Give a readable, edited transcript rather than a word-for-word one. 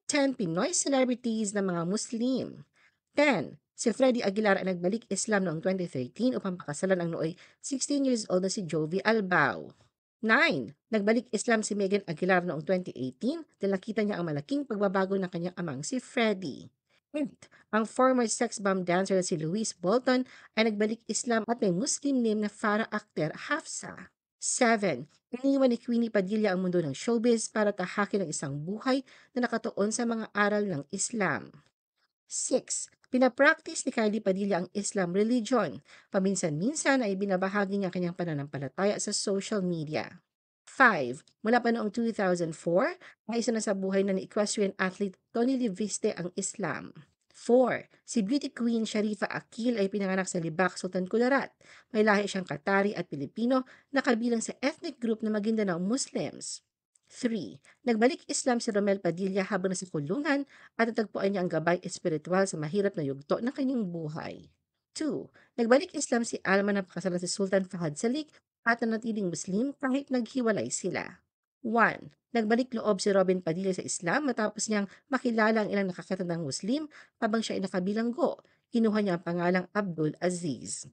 10 Pinoy celebrities na mga Muslim. 10. Si Freddie Aguilar ay nagbalik Islam noong 2013 upang pakasalan ang nooy 16 years old na si Jovi Albao. 9. Nagbalik Islam si Megan Aguilar noong 2018 dahil nakita niya ang malaking pagbabago ng kanyang amang si Freddie. 8. Ang former sex bomb dancer na si Louise Bolton ay nagbalik Islam at may Muslim name na Farah Akhter Hafsa. 7. Iniwan ni Queenie Padilla ang mundo ng showbiz para tahakin ang isang buhay na nakatuon sa mga aral ng Islam. 6. Pinapractice ni Kylie Padilla ang Islam religion. Paminsan-minsan ay binabahagi niya ang kanyang pananampalataya sa social media. 5. Mula pa noong 2004, ay isa na sa buhay na ni equestrian athlete Tony Liviste ang Islam. 4. Si beauty queen Sharifa Akil ay pinanganak sa Libak, Sultan Kudarat. May lahi siyang Qatari at Pilipino na kabilang sa ethnic group na Maguindanao Muslims. 3. Nagbalik Islam si Romel Padilla habang nasa kulungan at natagpuan niya ang gabay espiritual sa mahirap na yugto ng kanyang buhay. 2. Nagbalik Islam si Alma na pakasalan si Sultan Fahad Salik at nanatiling Muslim kahit naghiwalay sila. 1. Nagbalik loob si Robin Padilla sa Islam matapos niyang makilala ang ilang nakakatandang Muslim habang siya ay nakabilanggo. Kinuha niya ang pangalang Abdul Aziz.